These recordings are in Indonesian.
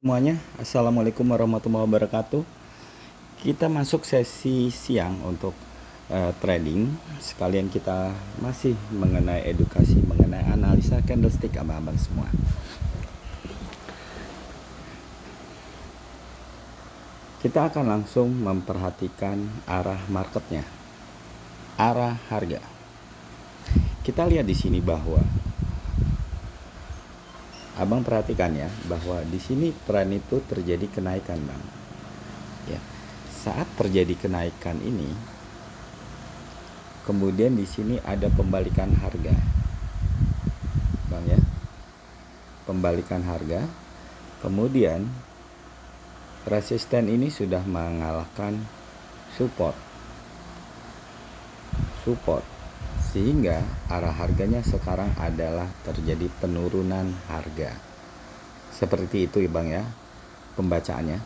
Semuanya, assalamualaikum warahmatullahi wabarakatuh. Kita masuk sesi siang untuk trading. Sekalian kita masih mengenai edukasi, mengenai analisa candlestick abang-abang semua. Kita akan langsung memperhatikan arah marketnya, arah harga. Kita lihat di sini bahwa abang perhatikan ya, bahwa di sini tren itu terjadi kenaikan, bang. Ya, saat terjadi kenaikan ini, kemudian di sini ada pembalikan harga, bang ya, pembalikan harga. Kemudian resisten ini sudah mengalahkan support, sehingga arah harganya sekarang adalah terjadi penurunan harga. Seperti itu ya bang ya, pembacaannya.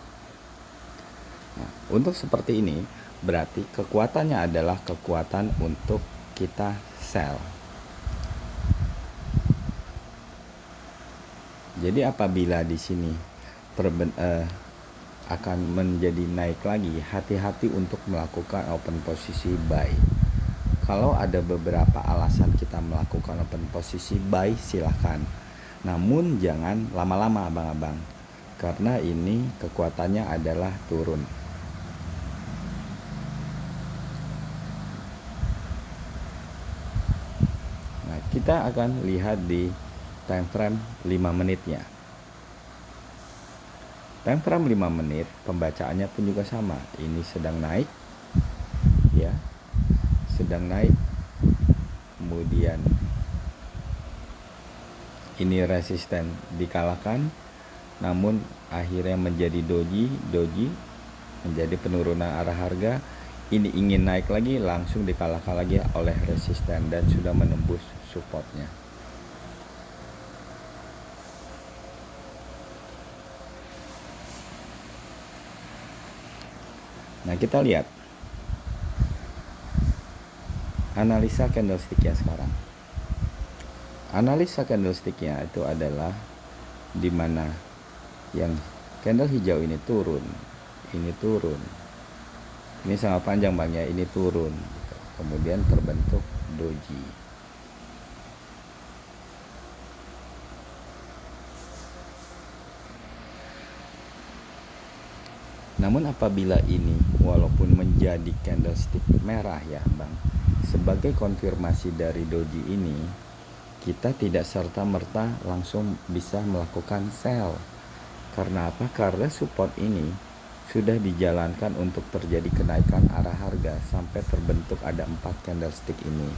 Nah, untuk seperti ini berarti kekuatannya adalah kekuatan untuk kita sell. Jadi apabila di sini akan menjadi naik lagi, hati-hati untuk melakukan open posisi buy. Kalau ada beberapa alasan kita melakukan open posisi buy, silahkan. Namun jangan lama-lama abang-abang, karena ini kekuatannya adalah turun. Nah, kita akan lihat di time frame 5 menitnya. Time frame 5 menit, pembacaannya pun juga sama. Ini sedang naik, ya, sedang naik. Kemudian ini resisten dikalahkan, namun akhirnya menjadi doji, menjadi penurunan arah harga. Ini ingin naik lagi, langsung dikalahkan lagi oleh resisten dan sudah menembus supportnya. Nah, kita lihat analisa candlesticknya sekarang. Analisa candlesticknya itu adalah dimana yang candle hijau ini turun, ini sangat panjang bang ya, ini turun, kemudian terbentuk doji. Namun apabila ini walaupun menjadi candlestick merah ya bang, sebagai konfirmasi dari doji ini, kita tidak serta-merta langsung bisa melakukan sell. Karena apa? Karena support ini sudah dijalankan untuk terjadi kenaikan arah harga sampai terbentuk ada 4 candlestick ini.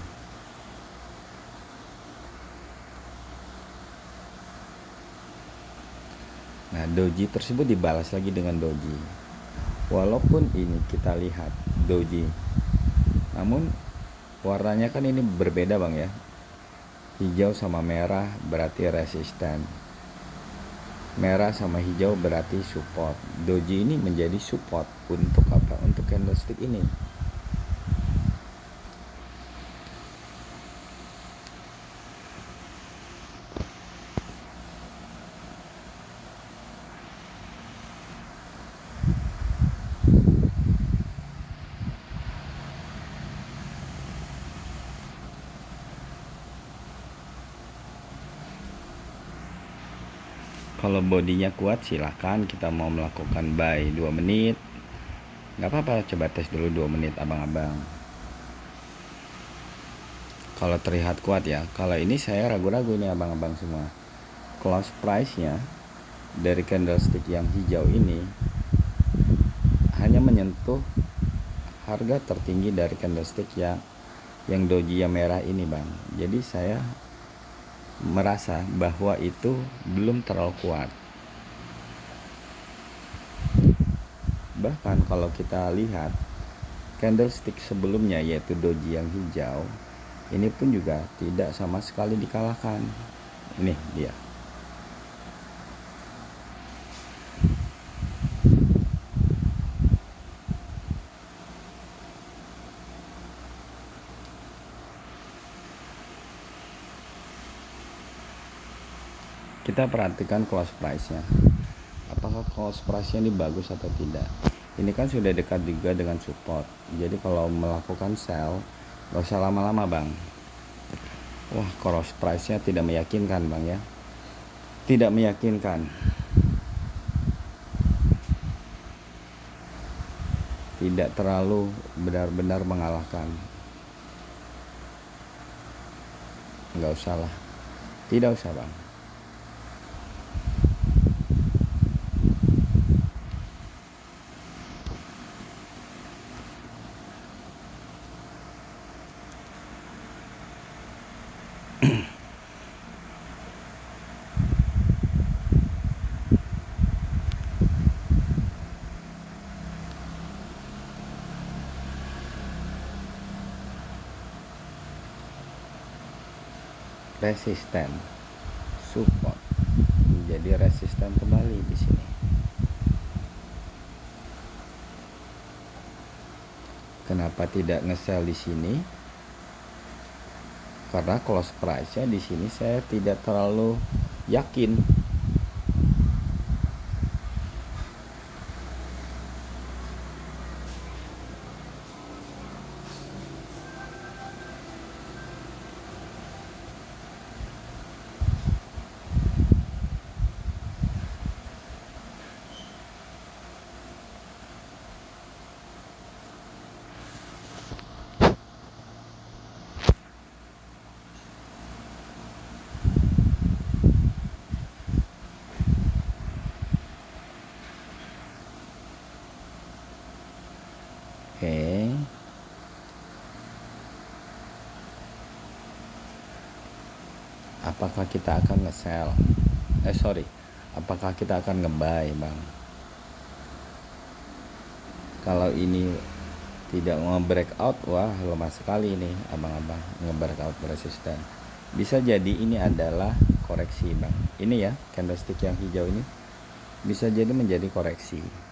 Nah, doji tersebut dibalas lagi dengan doji. Walaupun ini kita lihat doji, namun warnanya kan ini berbeda bang ya. Hijau sama merah berarti resisten, merah sama hijau berarti support. Doji ini menjadi support untuk apa? Untuk candlestick ini. Kalau bodinya kuat silahkan kita mau melakukan buy 2 menit, nggak apa-apa, coba tes dulu 2 menit abang-abang. Kalau terlihat kuat ya. Kalau ini saya ragu-ragu ini abang-abang semua. Close price nya dari candlestick yang hijau ini hanya menyentuh harga tertinggi dari candlestick yang doji yang merah ini bang. Jadi saya merasa bahwa itu belum terlalu kuat. Bahkan kalau kita lihat candlestick sebelumnya yaitu doji yang hijau, ini pun juga tidak sama sekali dikalahkan. Ini dia. Kita perhatikan close price nya, apakah close price-nya ini bagus atau tidak. Ini kan sudah dekat juga dengan support, jadi kalau melakukan sell gak usah lama-lama bang. Wah, cross price-nya tidak meyakinkan bang ya, tidak meyakinkan, tidak terlalu benar-benar mengalahkan. Nggak usah lah, tidak usah bang. Resisten, support, menjadi resisten kembali di sini. Kenapa tidak nge-sell di sini? Karena close price-nya di sini saya tidak terlalu yakin. Oke. Apakah kita akan nge-sell? Apakah kita akan nge-buy, Bang? Kalau ini tidak nge-breakout, wah lemah sekali ini, abang-abang, nge-breakout resisten. Bisa jadi ini adalah koreksi, Bang. Ini ya, candlestick yang hijau ini bisa jadi menjadi koreksi.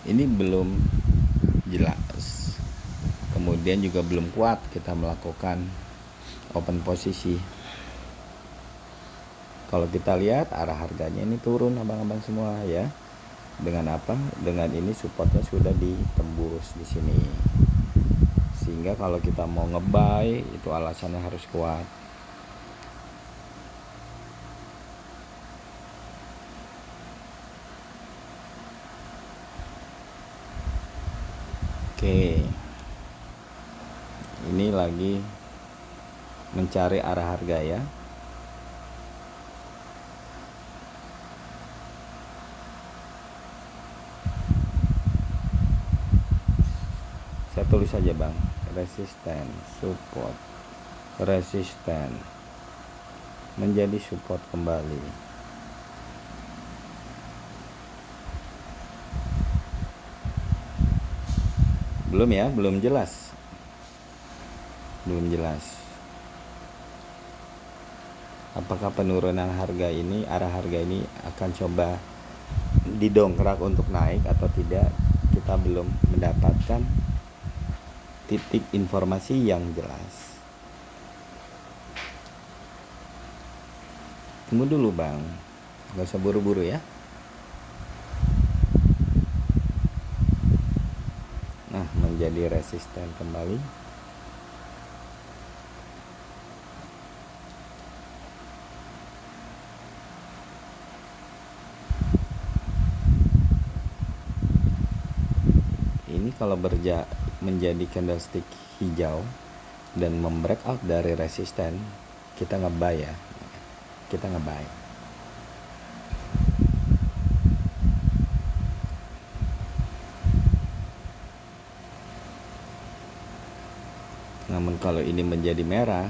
Ini belum jelas, kemudian juga belum kuat kita melakukan open posisi. Kalau kita lihat arah harganya ini turun, abang-abang semua ya. Dengan apa? Dengan ini supportnya sudah ditembus di sini, sehingga kalau kita mau nge-buy itu alasannya harus kuat. Oke, ini lagi mencari arah harga ya. Saya tulis saja bang, resisten, support, resisten, menjadi support kembali. Belum ya, belum jelas, apakah penurunan harga ini, arah harga ini akan coba didongkrak untuk naik atau tidak. Kita belum mendapatkan titik informasi yang jelas. Tunggu dulu bang, gak usah buru-buru ya. Nah, menjadi resisten kembali. Ini kalau menjadi candlestick hijau dan membreakout dari resisten, kita nge-buy ya. Kita nge-buy. Namun kalau ini menjadi merah,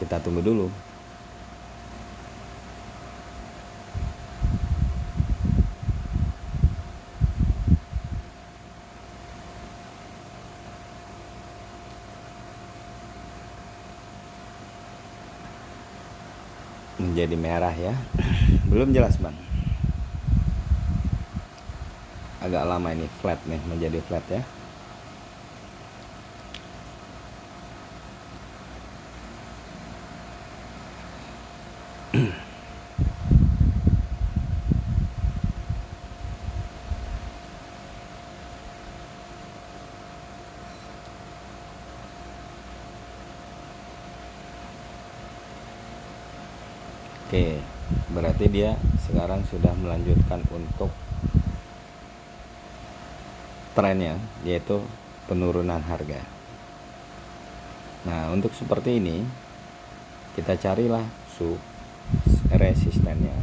kita tunggu dulu. menjadi merah ya. Belum jelas bang, agak lama ini flat nih, menjadi flat ya. Oke, berarti dia sekarang sudah melanjutkan untuk trennya, yaitu penurunan harga. Nah, untuk seperti ini kita carilah resistennya.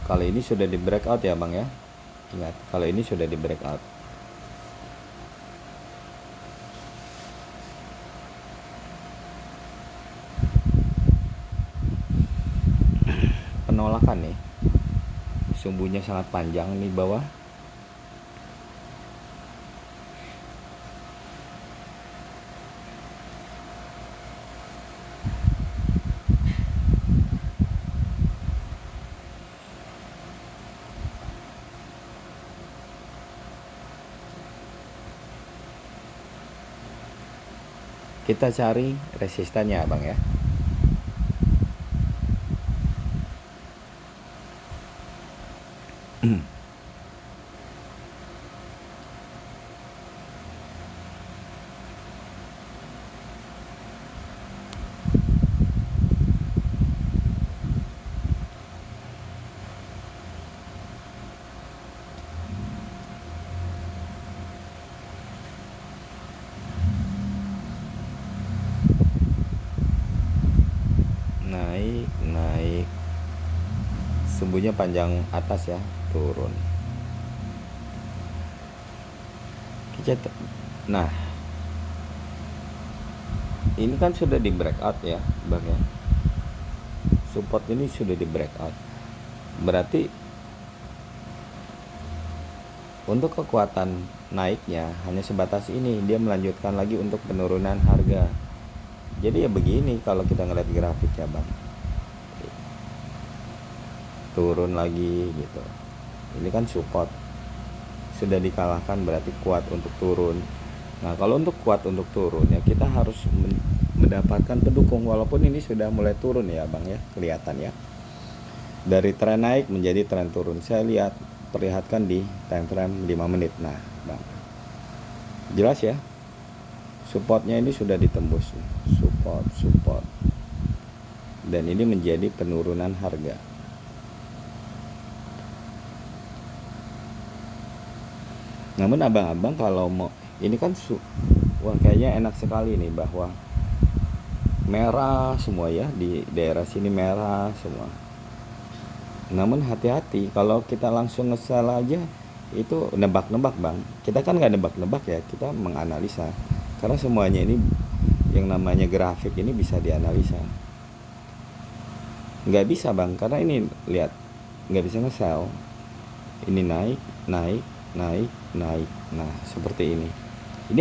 Kalau ini sudah di breakout ya bang ya, ingat kalau ini sudah di breakout. Penolakan nih, sumbunya sangat panjang di bawah. Kita cari resistannya bang ya. Naik sumbunya panjang atas ya, turun. Nah, ini kan sudah di breakout ya bang ya, support ini sudah di breakout, berarti untuk kekuatan naiknya hanya sebatas ini, dia melanjutkan lagi untuk penurunan harga. Jadi ya begini kalau kita ngeliat grafiknya bang, turun lagi gitu. Ini kan support sudah dikalahkan, berarti kuat untuk turun. Nah kalau untuk kuat untuk turun ya kita harus mendapatkan pendukung, walaupun ini sudah mulai turun ya bang ya, kelihatan ya, dari tren naik menjadi tren turun. Saya perlihatkan di time frame 5 menit. Nah bang, jelas ya, supportnya ini sudah ditembus, support, dan ini menjadi penurunan harga. Namun abang-abang kalau mau, ini kan wah kayaknya enak sekali nih bahwa merah semua ya, di daerah sini merah semua. Namun hati-hati kalau kita langsung nge-sell aja, itu nebak-nebak bang. Kita kan nggak nebak-nebak ya, kita menganalisa, karena semuanya ini yang namanya grafik ini bisa dianalisa. Nggak bisa bang, karena ini lihat nggak bisa nge-sell. Ini naik. Nah seperti ini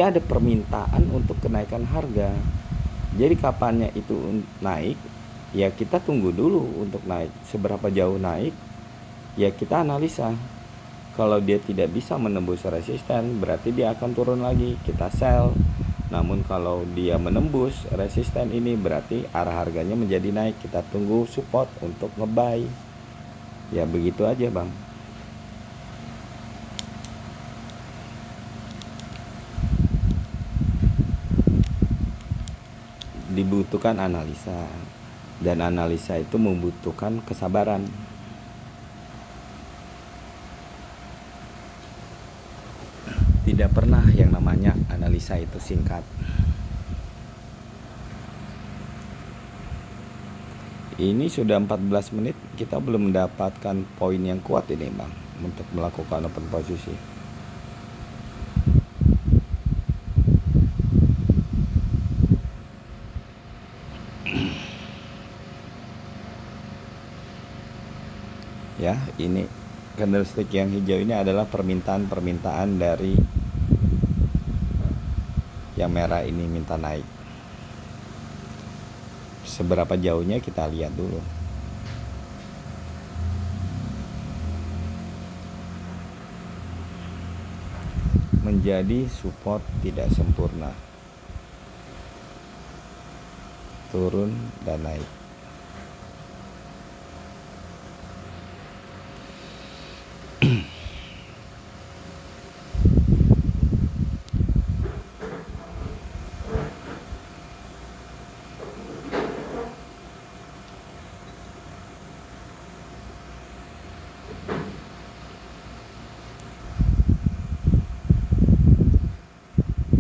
ada permintaan untuk kenaikan harga. Jadi kapannya itu naik ya, kita tunggu dulu untuk naik. Seberapa jauh naik ya kita analisa. Kalau dia tidak bisa menembus resisten, berarti dia akan turun lagi, kita sell. Namun kalau dia menembus resisten ini, berarti arah harganya menjadi naik, kita tunggu support untuk nge-buy. Ya begitu aja bang. Dibutuhkan analisa, dan analisa itu membutuhkan kesabaran. Tidak pernah yang namanya analisa itu singkat. Ini sudah 14 menit, kita belum mendapatkan poin yang kuat ini bang untuk melakukan open posisi. Ya, ini candlestick yang hijau ini adalah permintaan dari yang merah ini minta naik. Seberapa jauhnya kita lihat dulu. Menjadi support tidak sempurna, turun dan naik.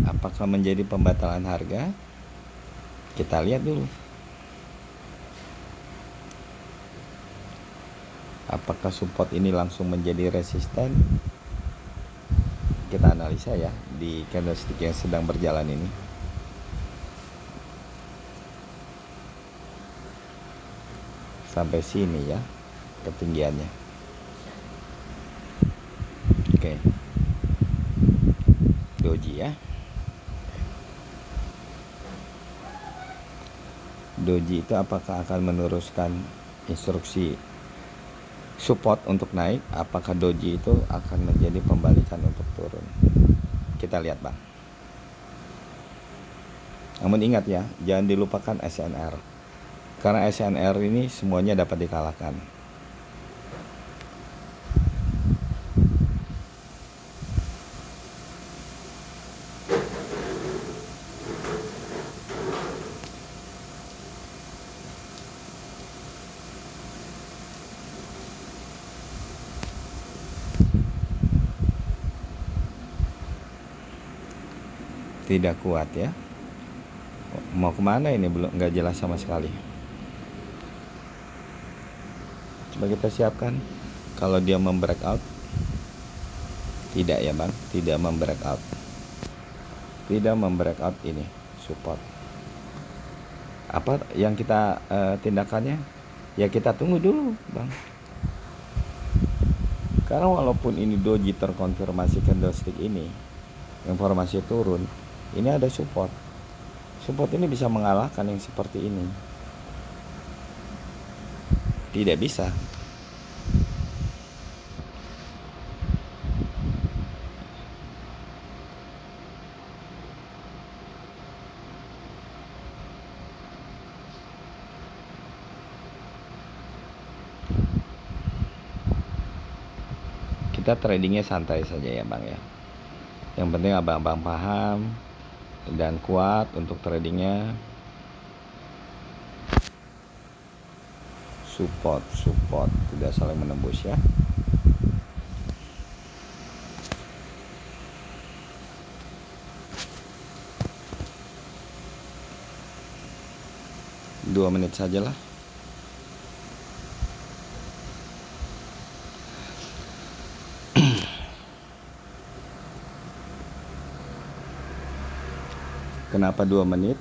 Apakah menjadi pembatalan harga? Kita lihat dulu. Apakah support ini langsung menjadi resisten? Kita analisa ya di candlestick yang sedang berjalan ini. Sampai sini ya ketinggiannya. Oke. Doji ya. Doji itu apakah akan meneruskan instruksi support untuk naik? Apakah doji itu akan menjadi pembalikan untuk turun? Kita lihat bang. Namun ingat ya, jangan dilupakan SNR, karena SNR ini semuanya dapat dikalahkan. Tidak kuat ya. Mau kemana ini belum, nggak jelas sama sekali. Coba kita siapkan. Kalau dia membreakout, tidak ya bang, tidak membreakout, tidak membreakout ini support. Apa yang kita tindakannya? Ya kita tunggu dulu bang. Karena walaupun ini doji terkonfirmasi candlestick ini, informasi turun, ini ada support. Support ini bisa mengalahkan yang seperti ini. Tidak bisa. Kita tradingnya santai saja ya bang ya. Yang penting abang-abang paham dan kuat untuk tradingnya. Support tidak saling menembus ya. Dua menit sajalah. Kenapa 2 menit?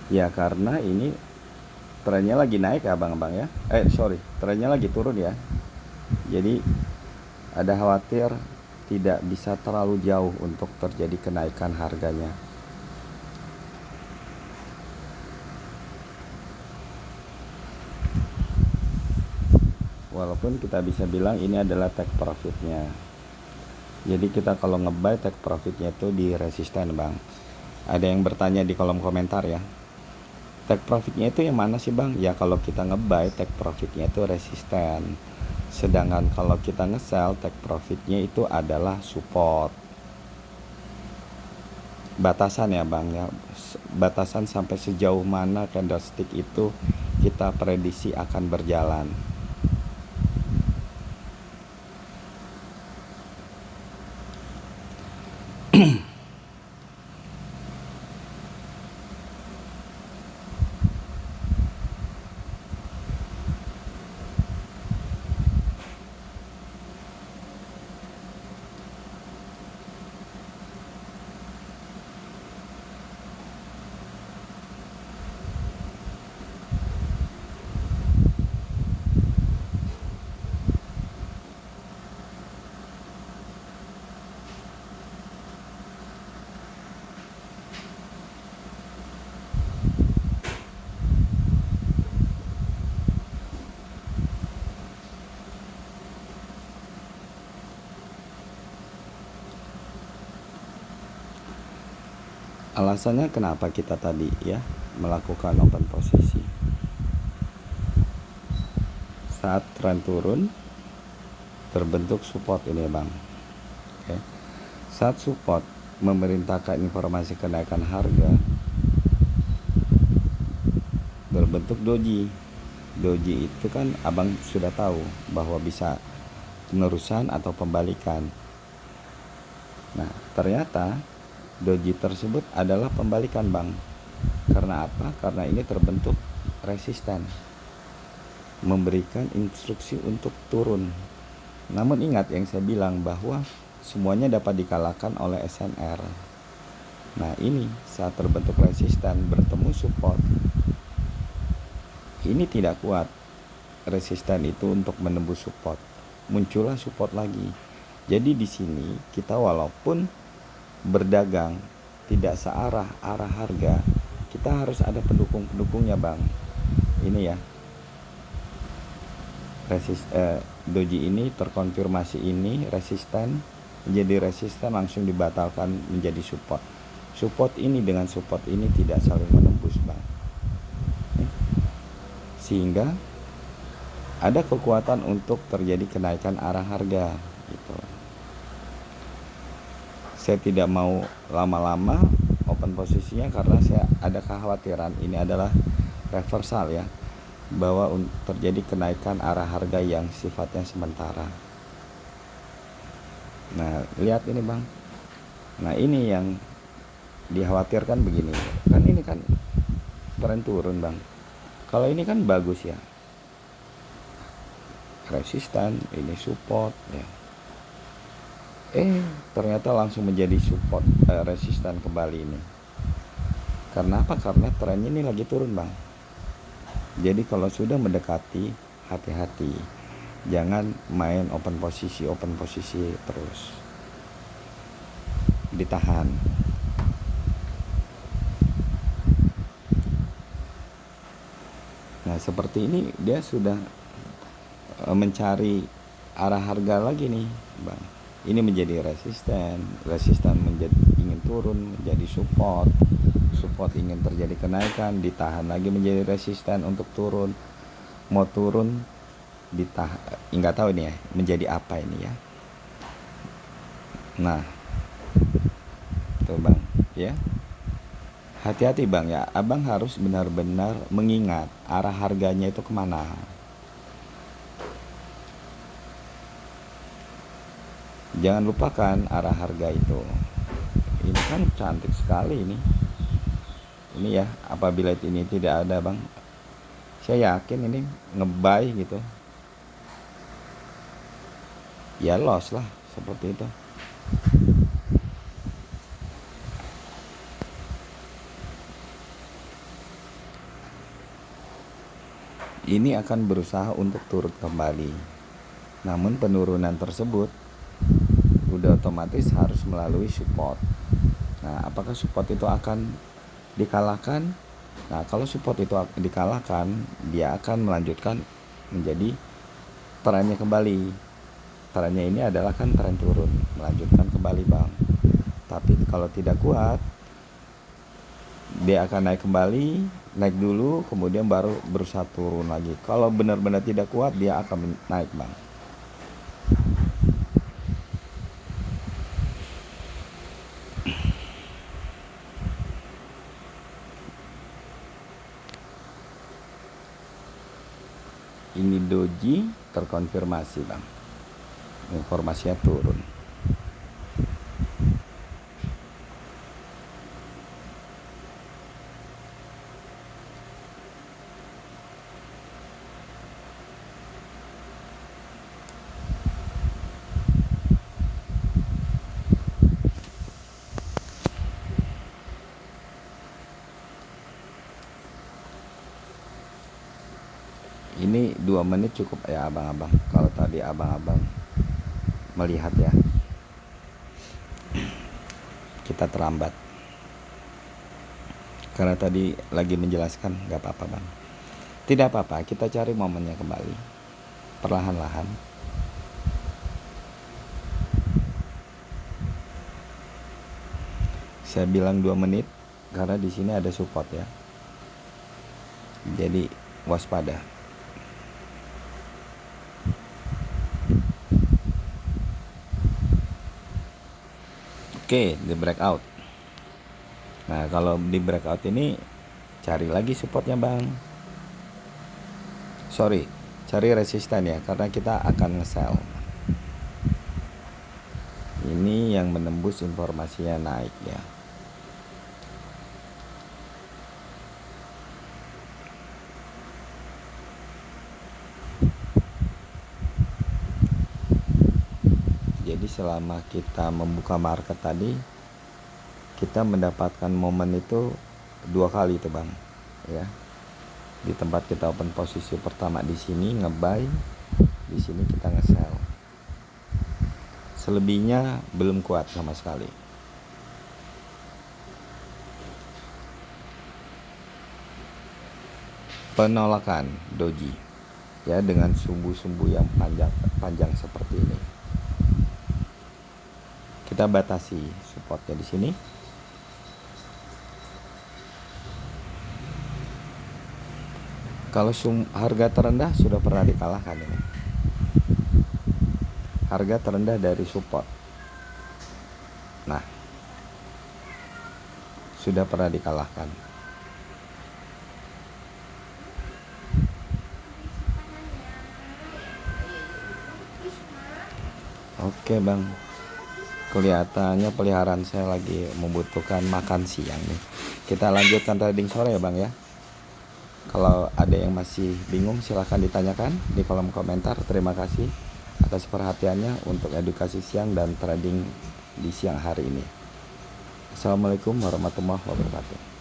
Ya karena ini trennya lagi naik ya abang-abang ya. Trennya lagi turun ya. Jadi ada khawatir tidak bisa terlalu jauh untuk terjadi kenaikan harganya. Walaupun kita bisa bilang ini adalah take profitnya. Jadi kita kalau nge-buy take profitnya itu di resisten bang. Ada yang bertanya di kolom komentar ya, take profitnya itu yang mana sih bang? Ya kalau kita nge-buy take profitnya itu resisten, sedangkan kalau kita nge-sell take profitnya itu adalah support. Batasan ya bang ya, batasan sampai sejauh mana candlestick itu kita prediksi akan berjalan. Alasannya kenapa kita tadi ya melakukan open posisi. Saat tren turun terbentuk support ini bang. Oke. Saat support memerintahkan informasi kenaikan harga, berbentuk doji. Doji itu kan abang sudah tahu bahwa bisa penerusan atau pembalikan. Nah ternyata doji tersebut adalah pembalikan bang. Karena apa? Karena ini terbentuk resisten, memberikan instruksi untuk turun. Namun ingat yang saya bilang bahwa semuanya dapat dikalahkan oleh SNR. Nah ini saat terbentuk resisten bertemu support, ini tidak kuat resisten itu untuk menembus support, muncullah support lagi. Jadi di sini kita walaupun berdagang tidak searah arah harga, kita harus ada pendukung-pendukungnya bang. Ini ya, doji ini terkonfirmasi ini resisten, menjadi resisten langsung dibatalkan menjadi support. Support ini dengan support ini tidak saling menembus bang, sehingga ada kekuatan untuk terjadi kenaikan arah harga gitu. Saya tidak mau lama-lama open posisinya karena saya ada kekhawatiran ini adalah reversal ya, bahwa terjadi kenaikan arah harga yang sifatnya sementara. Nah lihat ini bang, nah ini yang dikhawatirkan begini kan, ini kan tren turun bang. Kalau ini kan bagus ya, resisten, ini support ya. Ternyata langsung menjadi support, resisten kembali ini. Karena apa? Karena trennya ini lagi turun bang. Jadi kalau sudah mendekati, hati-hati, jangan main open posisi terus, ditahan. Nah seperti ini dia sudah mencari arah harga lagi nih bang. Ini menjadi resisten menjadi ingin turun menjadi support ingin terjadi kenaikan, ditahan lagi menjadi resisten untuk turun, mau turun ditahan, nggak tahu ini ya menjadi apa ini ya. Nah tuh bang ya, hati-hati bang ya, abang harus benar-benar mengingat arah harganya itu kemana. Jangan lupakan arah harga itu. Ini kan cantik sekali ini ya. Apabila ini tidak ada bang, saya yakin ini ngebuy gitu ya, loss lah seperti itu. Ini akan berusaha untuk turun kembali, namun penurunan tersebut udah otomatis harus melalui support. Nah apakah support itu akan dikalahkan? Nah kalau support itu dikalahkan, dia akan melanjutkan menjadi trennya kembali. Trennya ini adalah kan tren turun, melanjutkan kembali bang. Tapi kalau tidak kuat, dia akan naik kembali, naik dulu kemudian baru berusaha turun lagi. Kalau benar-benar tidak kuat, dia akan naik bang. Ini doji terkonfirmasi bang, informasinya turun. Ini 2 menit cukup ya abang-abang. Kalau tadi abang-abang melihat ya, kita terlambat karena tadi lagi menjelaskan. Gak apa-apa bang, tidak apa-apa, kita cari momennya kembali perlahan-lahan. Saya bilang 2 menit, karena di sini ada support ya. Jadi waspada. Oke, di breakout. Nah, kalau di breakout ini cari lagi supportnya, Bang. Sorry, cari resisten ya, karena kita akan nge-sell. Ini yang menembus informasinya naik ya. Jadi selama kita membuka market tadi, kita mendapatkan momen itu 2 kali tuh, Bang. Ya. Di tempat kita open posisi pertama di sini nge-buy, di sini kita nge-sell. Selebihnya belum kuat sama sekali. Penolakan doji ya, dengan sumbu-sumbu yang panjang seperti ini. Kita batasi supportnya di sini. Kalau harga terendah sudah pernah dikalahkan ini. Harga terendah dari support. Nah, sudah pernah dikalahkan. Oke, Bang. Kelihatannya peliharaan saya lagi membutuhkan makan siang nih. Kita lanjutkan trading sore ya, Bang ya. Kalau ada yang masih bingung silahkan ditanyakan di kolom komentar. Terima kasih atas perhatiannya untuk edukasi siang dan trading di siang hari ini. Assalamualaikum warahmatullahi wabarakatuh.